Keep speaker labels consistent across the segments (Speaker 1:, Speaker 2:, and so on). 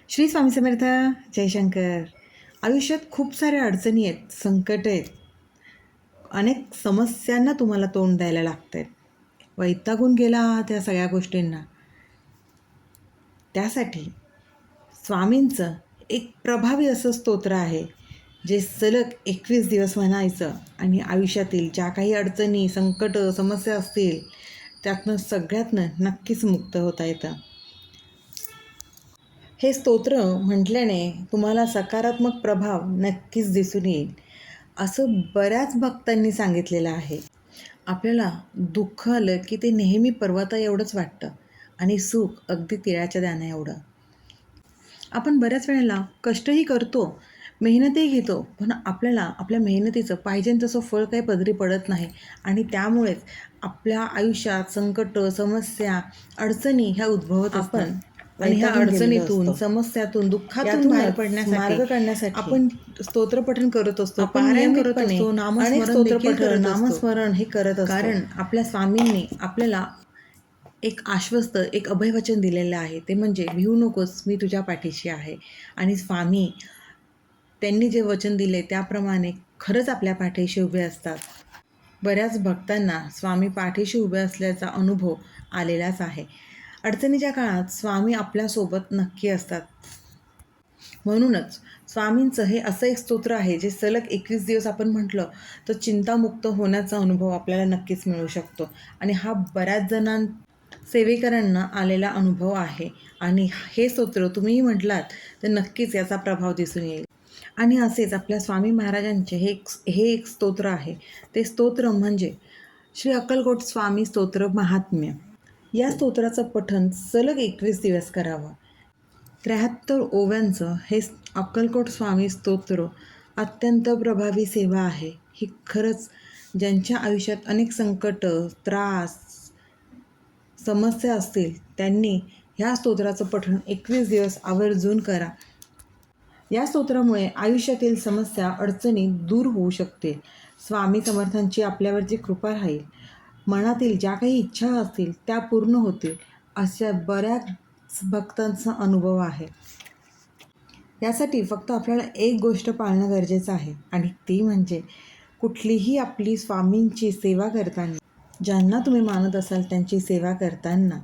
Speaker 1: श्री स्वामी समर्थ. जयशंकर. आयुष्यात खूप साऱ्या अडचणी आहेत, संकट आहेत, अनेक समस्यांना तुम्हाला तोंड द्यायला लागतं आहे. वैतागून गेला त्या सगळ्या गोष्टींना. त्यासाठी स्वामींचं एक प्रभावी असं स्तोत्र आहे, जे सलग 21 दिवस म्हणायचं आणि आयुष्यातील ज्या काही अडचणी, संकट, समस्या असतील त्यातनं सगळ्यातनं नक्कीच मुक्त होता येतं. हे स्तोत्र म्हटल्याने तुम्हाला सकारात्मक प्रभाव नक्कीच दिसून येईल, असं बऱ्याच भक्तांनी सांगितलेलं आहे. आपल्याला दुःख आलं की ते नेहमी पर्वता एवढंच वाटतं आणि सुख अगदी तिळाच्या दाण्या एवढं. आपण बऱ्याच वेळेला कष्टही करतो, मेहनतही घेतो, पण आपल्याला आपल्या मेहनतीचं पाहिजे तसं फळ काही पदरी पडत नाही आणि त्यामुळेच आपल्या आयुष्यात संकट, समस्या, अडचणी ह्या उद्भवत असतात. आणि ह्या अडचणीतून, समस्यातून, दुःखातून बाहेर पडण्यासाठी, मार्ग काढण्यासाठी आपण स्तोत्रपठण करत असतो, पारायण करत असतो, नामस्मरण हे करत असतो. कारण आपल्या स्वामींनी आपल्याला एक आश्वस्त, एक अभयवचन दिलेलं आहे, ते म्हणजे भिवू नकोस, मी तुझ्या पाठीशी आहे. आणि स्वामी त्यांनी जे वचन दिले त्याप्रमाणे खरंच आपल्या पाठीशी उभे असतात. बऱ्याच भक्तांना स्वामी पाठीशी उभे असल्याचा अनुभव आलेलाच आहे. अडचणीच्या काळात स्वामी आपल्यासोबत नक्की असतात. म्हणूनच स्वामींचं हे असं एक स्तोत्र आहे, जे सलग 21 दिवस आपण म्हटलं तर चिंतामुक्त होण्याचा अनुभव आपल्याला नक्कीच मिळू शकतो. आणि हा बऱ्याच सेवेकरांना आलेला अनुभव आहे. आणि हे स्तोत्र तुम्हीही म्हटलात तर नक्कीच याचा प्रभाव दिसून येईल. आणि असेच आपल्या स्वामी महाराजांचे हे एक स्तोत्र आहे. ते स्तोत्र म्हणजे श्री अक्कलकोट स्वामी स्तोत्र महात्म्य. या स्तोत्राचं पठण सलग 21 दिवस करावं. 73 ओव्यांचं हे अक्कलकोट स्वामी स्तोत्र अत्यंत प्रभावी सेवा आहे. ही खरंच ज्यांच्या आयुष्यात अनेक संकट, त्रास, समस्या असतील त्यांनी ह्या स्तोत्राचं पठण 21 दिवस आवर्जून करा. या स्तोत्रामुळे आयुष्यातील समस्या, अडचणी दूर होऊ शकतील. स्वामी समर्थांची आपल्यावरची कृपा राहील. मनातील ज्या काही इच्छा असतील त्या पूर्ण होतील, अशा बऱ्याच भक्तांचा अनुभव आहे. यासाठी फक्त आपल्याला एक गोष्ट पाळणं गरजेचं आहे, आणि ती म्हणजे कुठलीही आपली स्वामींची सेवा करताना, ज्यांना तुम्ही मानत असाल त्यांची सेवा करताना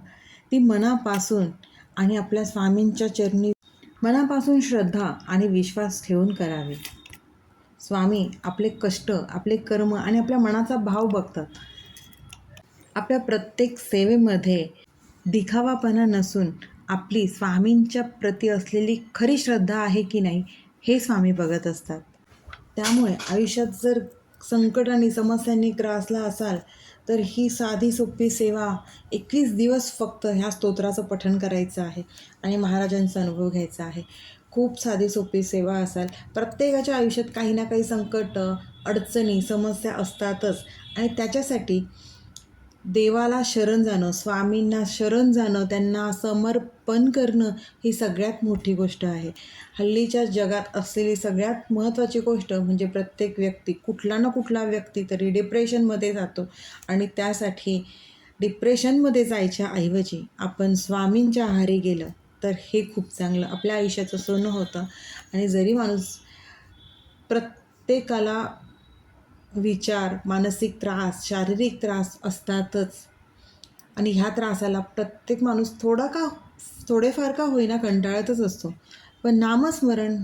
Speaker 1: ती मनापासून आणि आपल्या स्वामींच्या चरणी मनापासून श्रद्धा आणि विश्वास ठेवून करावी. स्वामी आपले कष्ट, आपले कर्म आणि आपल्या मनाचा भाव बघतात. आपल्या प्रत्येक सेवेमध्ये दिखावापणा नसून आपली स्वामींच्या प्रती असलेली खरी श्रद्धा आहे की नाही हे स्वामी बघत असतात. त्यामुळे आयुष्यात जर संकट आणि समस्यांनी ग्रासला असाल तर ही साधी सोपी सेवा 21 दिवस फक्त ह्या स्तोत्राचं पठण करायचं आहे आणि महाराजांचा अनुभव घ्यायचा आहे. खूप साधी सोपी सेवा असाल. प्रत्येकाच्या आयुष्यात काही ना काही संकट, अडचणी, समस्या असतातच आणि त्याच्यासाठी देवाला शरण जाणं, स्वामींना शरण जाणं, त्यांना समर्पण करणं ही सगळ्यात मोठी गोष्ट आहे. हल्लीच्या जगात असलेली सगळ्यात महत्त्वाची गोष्ट म्हणजे प्रत्येक व्यक्ती, कुठला ना कुठला व्यक्ती तरी डिप्रेशनमध्ये जातो आणि त्यासाठी डिप्रेशनमध्ये जायच्या ऐवजी आपण स्वामींच्या आहारी गेलं तर हे खूप चांगलं, आपल्या आयुष्याचं सोनं होतं. आणि जरी माणूस, प्रत्येकाला विचार, मानसिक त्रास, शारीरिक त्रास असतातच आणि ह्या त्रासाला प्रत्येक माणूस थोडेफार का होईना कंटाळतच असतो. पण नामस्मरण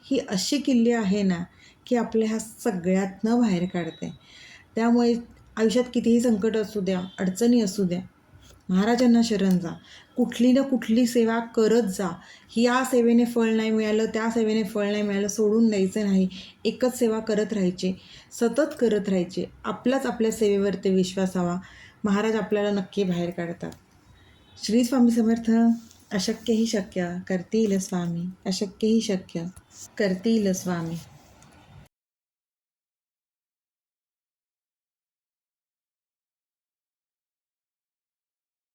Speaker 1: ही अशी किल्ली आहे ना की आपल्या ह्या सगळ्यातनं बाहेर काढते. त्यामुळे आयुष्यात कितीही संकट असू द्या, अडचणी असू द्या, महाराजांना शरण जा. कुठली ना कुठली सेवा करत जा. या सेवेने फळ नाही मिळालं, त्या सेवेने फळ नाही मिळालं, सोडून द्यायचं नाही. एकच सेवा करत राहायची, सतत करत राहायचे. आपल्या सेवेवरती विश्वास हवा. महाराज आपल्याला नक्की बाहेर काढतात. श्री स्वामी समर्थ. अशक्य ही शक्य करतील स्वामी, अशक्य ही शक्य करतील स्वामी.